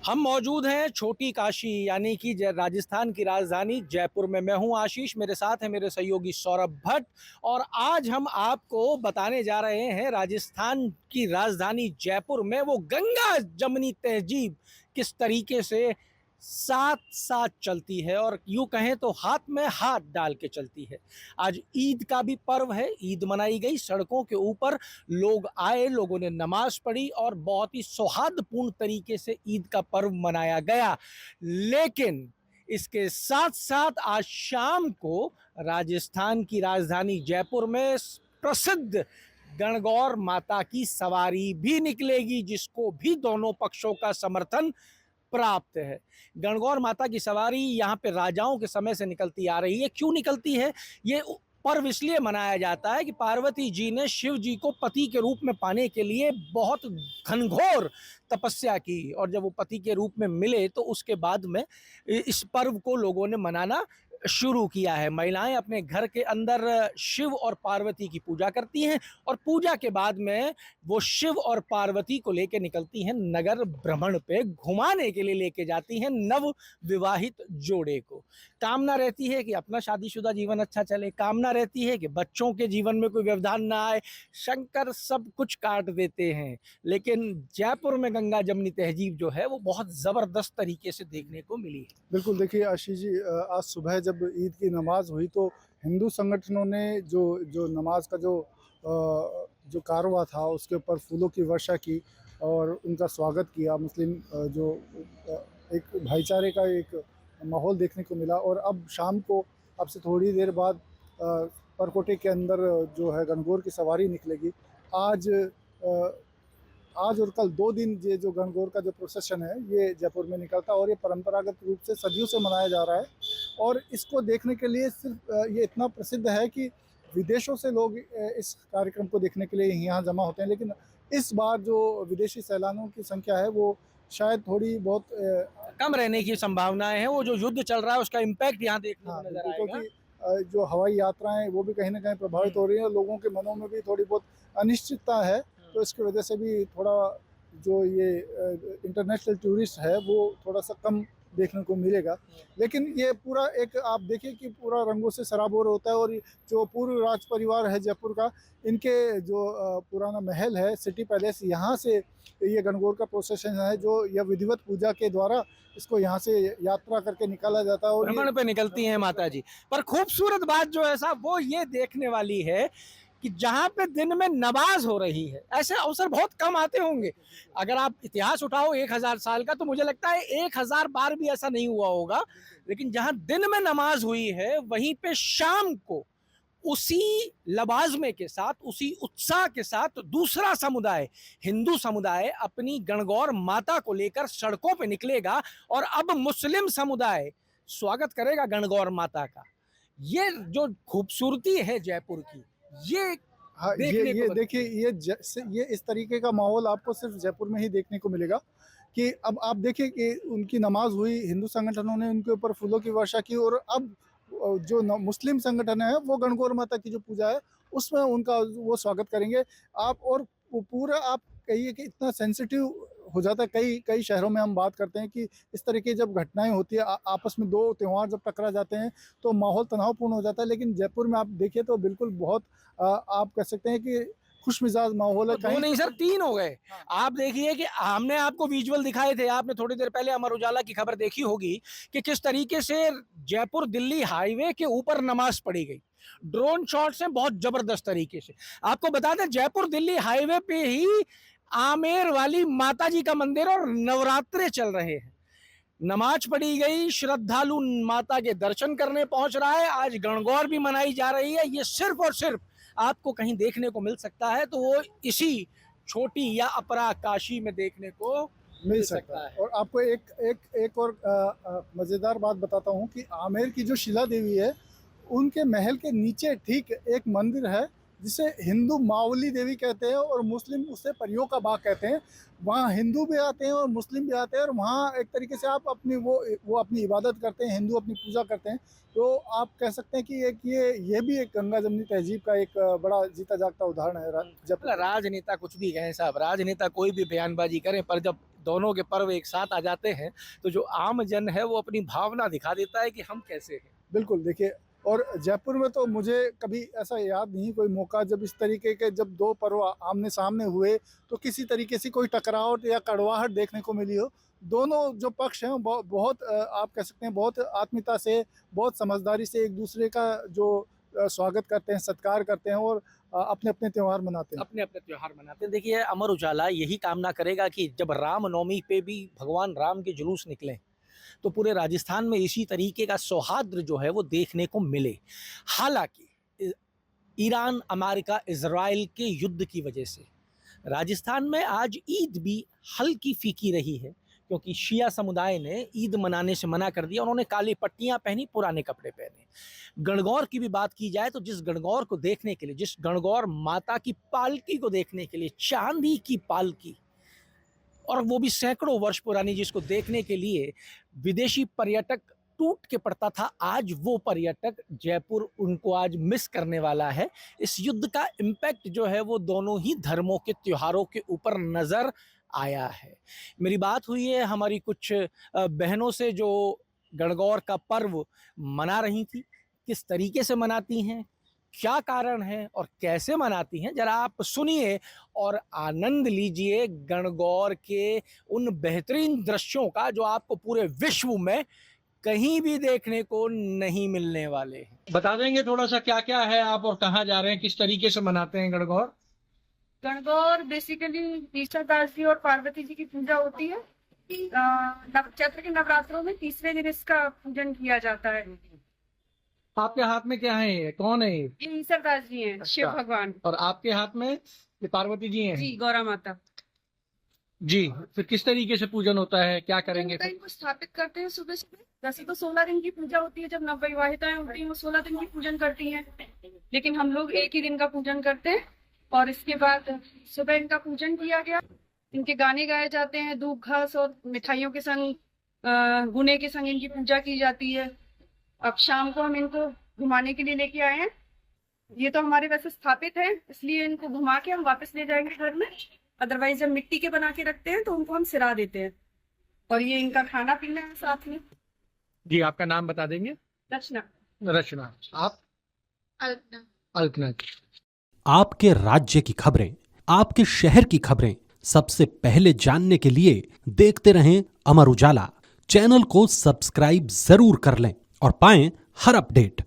हम मौजूद हैं छोटी काशी यानी कि राजस्थान की राजधानी जयपुर में। मैं हूं आशीष, मेरे साथ है मेरे सहयोगी सौरभ भट्ट। और आज हम आपको बताने जा रहे हैं राजस्थान की राजधानी जयपुर में वो गंगा जमनी तहजीब किस तरीके से साथ साथ चलती है और यूं कहें तो हाथ में हाथ डाल के चलती है। आज ईद का भी पर्व है, ईद मनाई गई, सड़कों के ऊपर लोग आए, लोगों ने नमाज पढ़ी और बहुत ही सौहार्दपूर्ण तरीके से ईद का पर्व मनाया गया। लेकिन इसके साथ साथ आज शाम को राजस्थान की राजधानी जयपुर में प्रसिद्ध गणगौर माता की सवारी भी निकलेगी, जिसको भी दोनों पक्षों का समर्थन प्राप्त है। गणगौर माता की सवारी यहाँ पे राजाओं के समय से निकलती आ रही है। क्यों निकलती है? ये पर्व इसलिए मनाया जाता है कि पार्वती जी ने शिव जी को पति के रूप में पाने के लिए बहुत घनघोर तपस्या की, और जब वो पति के रूप में मिले तो उसके बाद में इस पर्व को लोगों ने मनाना शुरू किया है। महिलाएं अपने घर के अंदर शिव और पार्वती की पूजा करती हैं और पूजा के बाद में वो शिव और पार्वती को लेके निकलती हैं नगर भ्रमण पे, घुमाने के लिए लेके जाती हैं नव विवाहित जोड़े को। कामना रहती है कि अपना शादीशुदा जीवन अच्छा चले, कामना रहती है कि बच्चों के जीवन में कोई व्यवधान ना आए। शंकर सब कुछ काट देते हैं, लेकिन जयपुर में गंगा जमनी तहजीब जो है वो बहुत ज़बरदस्त तरीके से देखने को मिली है। बिल्कुल, देखिए आशीष जी, आज सुबह जब ईद की नमाज हुई तो हिंदू संगठनों ने जो जो नमाज का जो कारवा था उसके ऊपर फूलों की वर्षा की और उनका स्वागत किया। मुस्लिम एक भाईचारे का एक माहौल देखने को मिला। और अब शाम को, अब से थोड़ी देर बाद परकोटे के अंदर जो है गणगौर की सवारी निकलेगी। आज आज और कल 2 दिन ये जो गणगौर का जो प्रोसेशन है ये जयपुर में निकलता है और ये परंपरागत रूप से सदियों से मनाया जा रहा है। और इसको देखने के लिए सिर्फ ये इतना प्रसिद्ध है कि विदेशों से लोग इस कार्यक्रम को देखने के लिए यहाँ जमा होते हैं। लेकिन इस बार जो विदेशी सैलानियों की संख्या है वो शायद थोड़ी बहुत कम रहने की संभावनाएं हैं। वो जो युद्ध चल रहा है उसका इम्पैक्ट यहाँ देखने को नजर आएगा, क्योंकि जो हवाई यात्राएं वो भी कहीं ना कहीं प्रभावित हो रही हैं। लोगों के मनों में भी थोड़ी बहुत अनिश्चितता है, तो इसकी वजह से भी थोड़ा जो ये इंटरनेशनल टूरिस्ट है वो थोड़ा सा कम देखने को मिलेगा। लेकिन ये पूरा एक आप देखिए कि पूरा रंगों से सराबोर होता है। और जो पूर्व राज परिवार है जयपुर का, इनके जो पुराना महल है सिटी पैलेस, यहाँ से ये गणगौर का प्रोसेशन है जो यह विधिवत पूजा के द्वारा इसको यहाँ से यात्रा करके निकाला जाता है और भ्रमण पे निकलती हैं माता जी। पर खूबसूरत बात जो है साहब वो ये देखने वाली है कि जहां पे दिन में नमाज हो रही है, ऐसे अवसर बहुत कम आते होंगे। अगर आप इतिहास उठाओ 1000 साल का, तो मुझे लगता है 1000 बार भी ऐसा नहीं हुआ होगा। लेकिन जहां दिन में नमाज हुई है वहीं पे शाम को उसी लवाजमे के साथ, उसी उत्साह के साथ दूसरा समुदाय, हिंदू समुदाय, अपनी गणगौर माता को लेकर सड़कों पे निकलेगा और अब मुस्लिम समुदाय स्वागत करेगा गणगौर माता का। ये जो खूबसूरती है जयपुर की, ये हाँ, ये देखिए, ये इस तरीके का माहौल आपको सिर्फ जयपुर में ही देखने को मिलेगा। कि अब आप देखिए कि उनकी नमाज हुई, हिंदू संगठनों ने उनके ऊपर फूलों की वर्षा की और अब जो मुस्लिम संगठन है वो गणगौर माता की जो पूजा है उसमें उनका वो स्वागत करेंगे। आप और पूरा आप कहिए कि इतना सेंसिटिव हो जाता है। कई कई शहरों में हम बात करते हैं कि इस तरह की जब घटनाएं होती है, आपस में 2 त्यौहार जब टकरा जाते हैं तो माहौल तनावपूर्ण हो जाता है। लेकिन जयपुर में आप देखिए तो बिल्कुल बहुत आप कह सकते हैं कि खुश मिजाज माहौल है। तो 2 नहीं सर, 3 हो गए। आप देखिए कि हमने आपको विजुअल दिखाए थे, आपने थोड़ी देर पहले अमर उजाला की खबर देखी होगी कि किस तरीके से जयपुर दिल्ली हाईवे के ऊपर नमाज पढ़ी गई। ड्रोन शॉट्स हैं बहुत जबरदस्त तरीके से। आपको बता दें जयपुर दिल्ली हाईवे पे ही आमेर वाली माता जी का मंदिर और नवरात्रे चल रहे हैं। नमाज पढ़ी गई, श्रद्धालु माता के दर्शन करने पहुंच रहा है, आज गणगौर भी मनाई जा रही है। ये सिर्फ और सिर्फ आपको कहीं देखने को मिल सकता है तो वो इसी छोटी या अपरा काशी में देखने को मिल सकता है। और आपको एक और मजेदार बात बताता हूँ कि आमेर की जो शिला देवी है उनके महल के नीचे ठीक एक मंदिर है जिसे हिंदू मावली देवी कहते हैं और मुस्लिम उसे परियों का बाग कहते हैं। वहाँ हिंदू भी आते हैं और मुस्लिम भी आते हैं और वहाँ एक तरीके से आप अपनी वो अपनी इबादत करते हैं, हिंदू अपनी पूजा करते हैं। तो आप कह सकते हैं कि एक ये भी एक गंगा जमनी तहजीब का एक बड़ा जीता जागता उदाहरण है। जब राजनेता कुछ भी कहें साहब, राजनेता कोई भी बयानबाजी करें, पर जब दोनों के पर्व एक साथ आ जाते हैं तो जो आम जन है वो अपनी भावना दिखा देता है कि हम कैसे हैं। बिल्कुल, देखिए, और जयपुर में तो मुझे कभी ऐसा याद नहीं कोई मौका जब इस तरीके के जब 2 पर्व आमने-सामने हुए, तो किसी तरीके से कोई टकराव या कड़वाहट देखने को मिली हो। दोनों जो पक्ष हैं बहुत आप कह सकते हैं बहुत आत्मीयता से, बहुत समझदारी से एक-दूसरे का जो स्वागत करते हैं, सत्कार करते हैं और अपने-अपने त्योहार मनाते हैं। अपने-अपने त्योहार मनाते हैं। देखिए अमर उजाला यही कामना करेगा कि जब रामनवमी पे भी भगवान राम के जुलूस निकलें, तो पूरे राजस्थान में इसी तरीके का सौहार्द जो है वो देखने को मिले। हालाँकि ईरान, अमेरिका, इज़राइल के युद्ध की वजह से राजस्थान में आज ईद भी हल्की फीकी रही है, क्योंकि शिया समुदाय ने ईद मनाने से मना कर दिया। उन्होंने काली पट्टियां पहनी, पुराने कपड़े पहने। गणगौर की भी बात की जाए तो जिस गणगौर को देखने के लिए, जिस गणगौर माता की पालकी को देखने के लिए, चांदी की पालकी, और वो भी सैकड़ों वर्ष पुरानी, जिसको देखने के लिए विदेशी पर्यटक टूट के पड़ता था, आज वो पर्यटक जयपुर उनको आज मिस करने वाला है। इस युद्ध का इम्पैक्ट जो है वो दोनों ही धर्मों के त्योहारों के ऊपर नज़र आया है। मेरी बात हुई है हमारी कुछ बहनों से जो गणगौर का पर्व मना रही थी, किस तरीके से मनाती हैं, क्या कारण है और कैसे मनाती हैं, जरा आप सुनिए और आनंद लीजिए गणगौर के उन बेहतरीन दृश्यों का जो आपको पूरे विश्व में कहीं भी देखने को नहीं मिलने वाले हैं। बता देंगे थोड़ा सा क्या क्या है आप और कहाँ जा रहे हैं, किस तरीके से मनाते हैं गणगौर? गणगौर बेसिकली ईश्वरदास जी और पार्वती जी की पूजा होती है। चैत्र के नवरात्रों में तीसरे दिन इसका पूजन किया जाता है। आपके हाथ में क्या है, ये कौन है ये? ये ईश्वरदास जी हैं, शिव भगवान। और आपके हाथ में ये पार्वती जी हैं? जी, गौरा माता जी। फिर किस तरीके से पूजन होता है, क्या करेंगे फिर? इनको स्थापित करते हैं सुबह सुबह। वैसे तो 16 दिन की पूजा होती है, जब नवविवाहिताएं होती हैं वो 16 दिन की पूजन करती हैं, लेकिन हम लोग एक ही दिन का पूजन करते हैं। और इसके बाद सुबह इनका पूजन किया गया, इनके गाने गाए जाते हैं, धूप घास और मिठाइयों के संग, गुने के संग इनकी पूजा की जाती है। अब शाम को हम इनको घुमाने के लिए लेके आए हैं। ये तो हमारे वैसे स्थापित है, इसलिए इनको घुमा के हम वापस ले जाएंगे घर में। अदरवाइज जब मिट्टी के बना के रखते हैं तो उनको हम सिरा देते हैं। और ये इनका खाना पीना है साथ में। जी, आपका नाम बता देंगे? रचना। रचना। आप? अल्पना। अल्पना। आपके राज्य की खबरें, आपके शहर की खबरें सबसे पहले जानने के लिए देखते रहें अमर उजाला। चैनल को सब्सक्राइब जरूर कर लें और पाएं हर अपडेट।